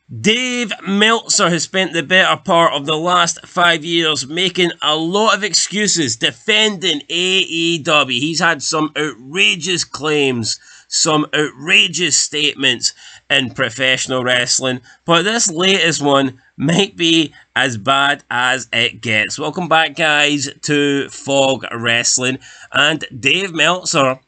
Dave Meltzer has spent the better part of the last 5 years making a lot of excuses defending AEW. He's had some outrageous claims, some outrageous statements in professional wrestling, but this latest one might be as bad as it gets. Welcome back, guys, to Fog Wrestling, and Dave Meltzer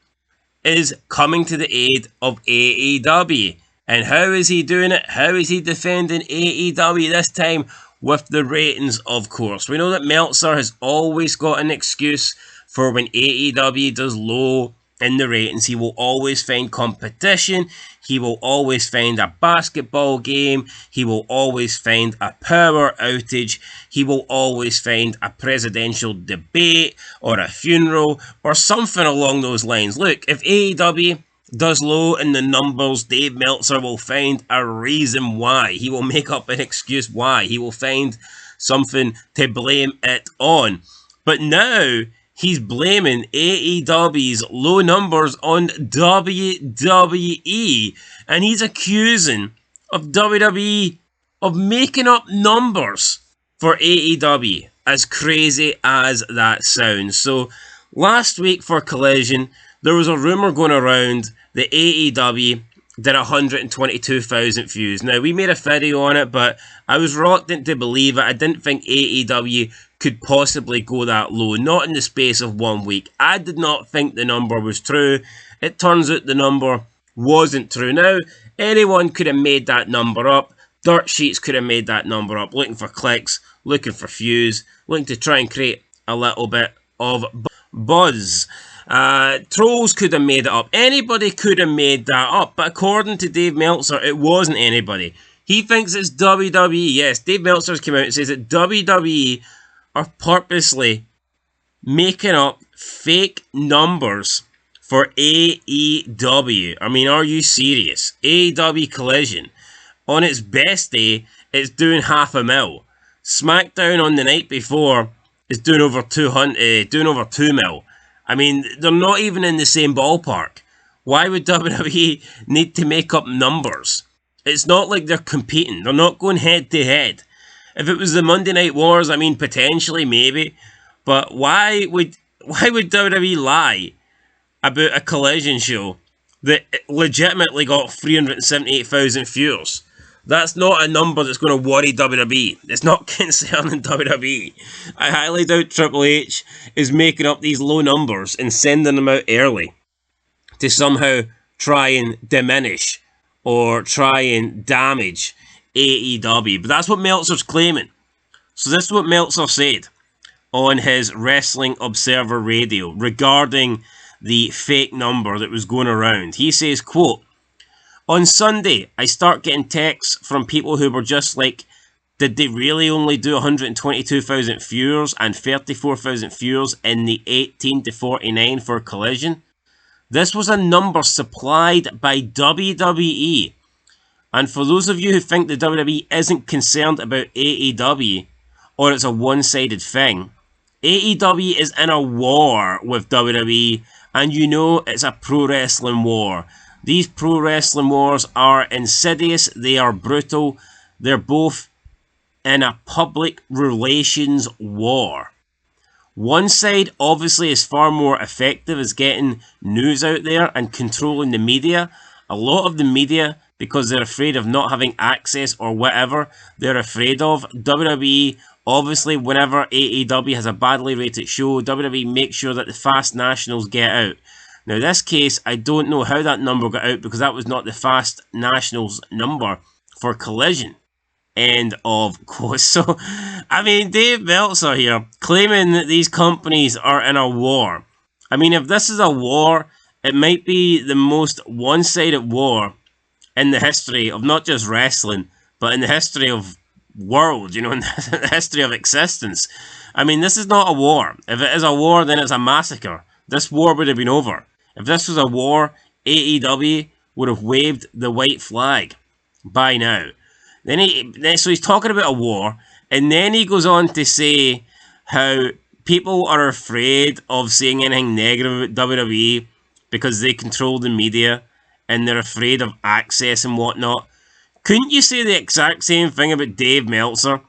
is coming to the aid of AEW. And how is he doing it? How is he defending AEW this time? With the ratings, of course. We know that Meltzer has always got an excuse for when AEW does low in the ratings. He will always find competition. He will always find a basketball game. He will always find a power outage. He will always find a presidential debate or a funeral or something along those lines. Look, if AEW does low in the numbers, Dave Meltzer will find a reason why. He will make up an excuse why. He will find something to blame it on. But now he's blaming AEW's low numbers on WWE, and he's accusing of WWE of making up numbers for AEW, as crazy as that sounds. So last week for Collision, there was a rumour going around that AEW did 122,000 views. Now, we made a video on it, but I was reluctant to believe it. I didn't think AEW could possibly go that low, not in the space of 1 week. I did not think the number was true. It turns out the number wasn't true. Now, anyone could have made that number up. Dirt sheets could have made that number up, looking for clicks, looking for views, looking to try and create a little bit of buzz. Trolls could have made it up. Anybody could have made that up. But according to Dave Meltzer, it wasn't anybody. He thinks it's WWE. Yes, Dave Meltzer's come out and says that WWE are purposely making up fake numbers for AEW. I mean, are you serious? AEW Collision, on its best day, it's doing 500,000. SmackDown on the night before is doing over 2 mil. I mean, they're not even in the same ballpark. Why would WWE need to make up numbers? It's not like they're competing. They're not going head to head. If it was the Monday Night Wars, I mean, potentially, maybe. But why would WWE lie about a Collision show that legitimately got 378,000 viewers? That's not a number that's going to worry WWE. It's not concerning WWE. I highly doubt Triple H is making up these low numbers and sending them out early to somehow try and diminish or try and damage AEW. But that's what Meltzer's claiming. So this is what Meltzer said on his Wrestling Observer Radio regarding the fake number that was going around. He says, quote, "On Sunday, I start getting texts from people who were just like, did they really only do 122,000 viewers and 34,000 viewers in the 18 to 49 for Collision? This was a number supplied by WWE. And for those of you who think the WWE isn't concerned about AEW, or it's a one-sided thing, AEW is in a war with WWE, and you know it's a pro wrestling war. These pro wrestling wars are insidious, they are brutal, they're both in a public relations war. One side obviously is far more effective as getting news out there and controlling the media. A lot of the media, because they're afraid of not having access or whatever they're afraid of. WWE, obviously, whenever AEW has a badly rated show, WWE makes sure that the Fast Nationals get out. Now, this case, I don't know how that number got out because that was not the Fast Nationals number for Collision. End of quote. So, I mean, Dave Meltzer here claiming that these companies are in a war. I mean, if this is a war, it might be the most one-sided war in the history of not just wrestling, but in the history of world, you know, in the history of existence. I mean, this is not a war. If it is a war, then it's a massacre. This war would have been over. If this was a war, AEW would have waved the white flag by now. So he's talking about a war, and then he goes on to say how people are afraid of saying anything negative about WWE because they control the media, and they're afraid of access and whatnot. Couldn't you say the exact same thing about Dave Meltzer?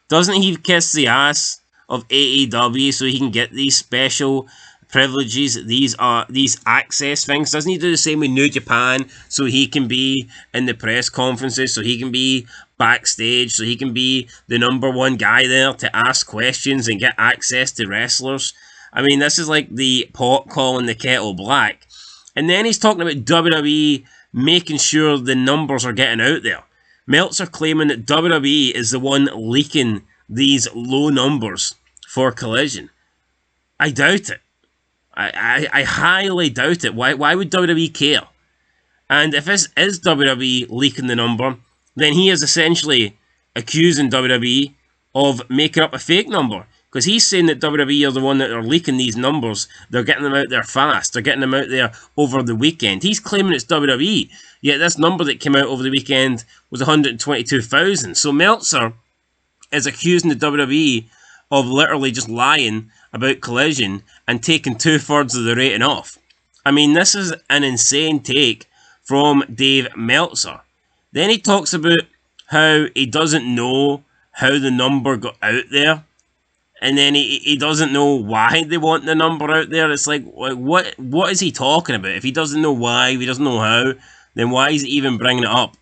Doesn't he kiss the ass of AEW so he can get these special privileges, these access things? Doesn't he do the same with New Japan so he can be in the press conferences, so he can be backstage, so he can be the number one guy there to ask questions and get access to wrestlers? I mean, this is like the pot calling the kettle black. And then he's talking about WWE making sure the numbers are getting out there. Meltzer claiming that WWE is the one leaking these low numbers for Collision. I doubt it. I highly doubt it. Why would WWE care? And if this is WWE leaking the number, then he is essentially accusing WWE of making up a fake number. Because he's saying that WWE are the one that are leaking these numbers. They're getting them out there fast. They're getting them out there over the weekend. He's claiming it's WWE. Yet this number that came out over the weekend was 122,000. So Meltzer is accusing the WWE of literally just lying about Collision and taking 2/3 of the rating off. I mean, this is an insane take from Dave Meltzer. Then he talks about how he doesn't know how the number got out there. And then he doesn't know why they want the number out there. It's like, what is he talking about? If he doesn't know why, if he doesn't know how, then why is he even bringing it up?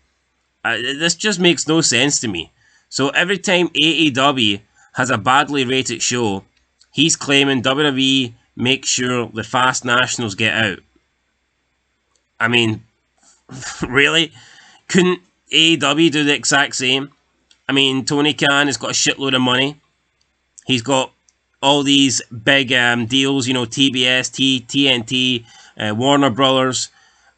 This just makes no sense to me. So every time AEW has a badly rated show, he's claiming WWE makes sure the fast nationals get out. I mean, really? Couldn't AEW do the exact same? I mean, Tony Khan has got a shitload of money. He's got all these big deals, you know, TBS, TNT, Warner Brothers.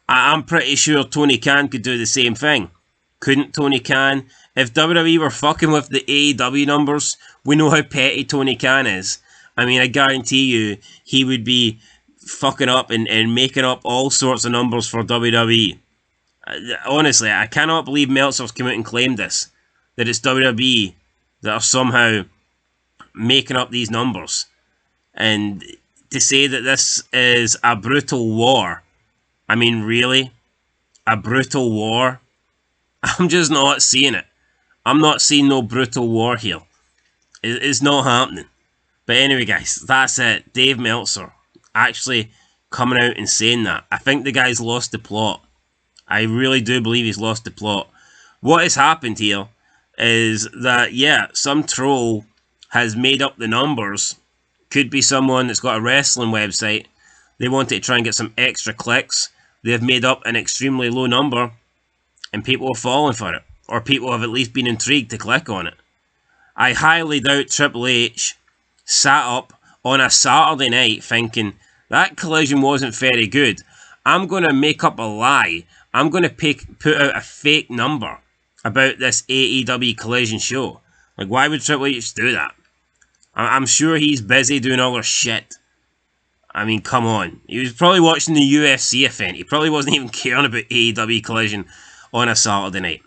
I'm pretty sure Tony Khan could do the same thing. Couldn't Tony Khan? If WWE were fucking with the AEW numbers, we know how petty Tony Khan is. I mean, I guarantee you he would be fucking up and making up all sorts of numbers for WWE. Honestly, I cannot believe Meltzer's come out and claimed this. That it's WWE that are somehow making up these numbers. And to say that this is a brutal war, I mean, really? A brutal war? I'm just not seeing it. I'm not seeing no brutal war here. It's not happening. But anyway, guys, that's it. Dave Meltzer actually coming out and saying that. I think the guy's lost the plot. I really do believe he's lost the plot. What has happened here is that, yeah, some troll has made up the numbers. Could be someone that's got a wrestling website. They wanted to try and get some extra clicks. They've made up an extremely low number, and people are falling for it. Or people have at least been intrigued to click on it. I highly doubt Triple H sat up on a Saturday night thinking, that Collision wasn't very good. I'm going to make up a lie. I'm going to put out a fake number about this AEW Collision show. Like, why would Triple H do that? I'm sure he's busy doing other shit. I mean, come on. He was probably watching the UFC event. He probably wasn't even caring about AEW Collision on a Saturday night.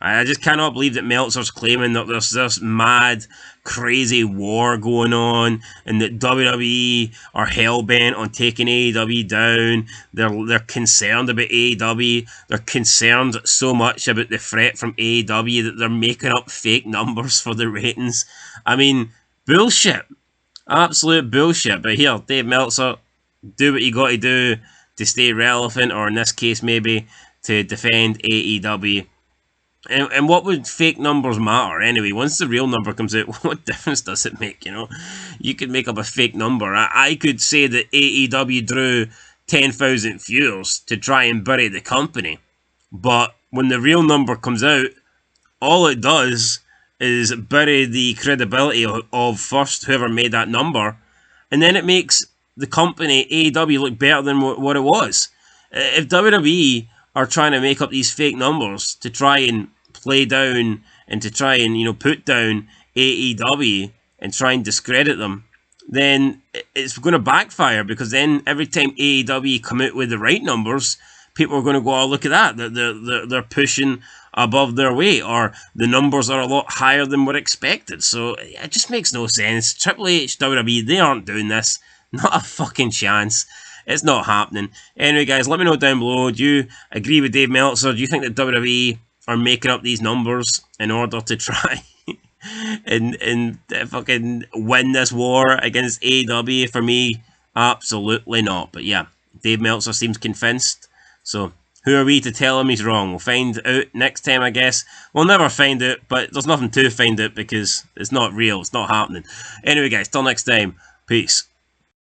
I just cannot believe that Meltzer's claiming that there's this mad, crazy war going on and that WWE are hell-bent on taking AEW down. They're concerned about AEW. They're concerned so much about the threat from AEW that they're making up fake numbers for the ratings. I mean, bullshit. Absolute bullshit. But here, Dave Meltzer, do what you got to do to stay relevant, or in this case, maybe to defend AEW. And what would fake numbers matter anyway? Once the real number comes out, what difference does it make, you know? You could make up a fake number. I could say that AEW drew 10,000 viewers to try and bury the company. But when the real number comes out, all it does is bury the credibility of first whoever made that number. And then it makes the company, AEW, look better than what it was. If WWE are trying to make up these fake numbers to try and play down and to try and, you know, put down AEW and try and discredit them, then it's going to backfire, because then every time AEW come out with the right numbers, people are going to go, oh, look at that, they're pushing above their weight, or the numbers are a lot higher than we're expected. So it just makes no sense. Triple H, WWE, they aren't doing this. Not a fucking chance. It's not happening. Anyway, guys, let me know down below. Do you agree with Dave Meltzer? Do you think that WWE are making up these numbers in order to try and fucking win this war against AEW. For me, absolutely not. But yeah, Dave Meltzer seems convinced. So who are we to tell him he's wrong? We'll find out next time, I guess. We'll never find out, but there's nothing to find out because it's not real. It's not happening. Anyway, guys, till next time. Peace.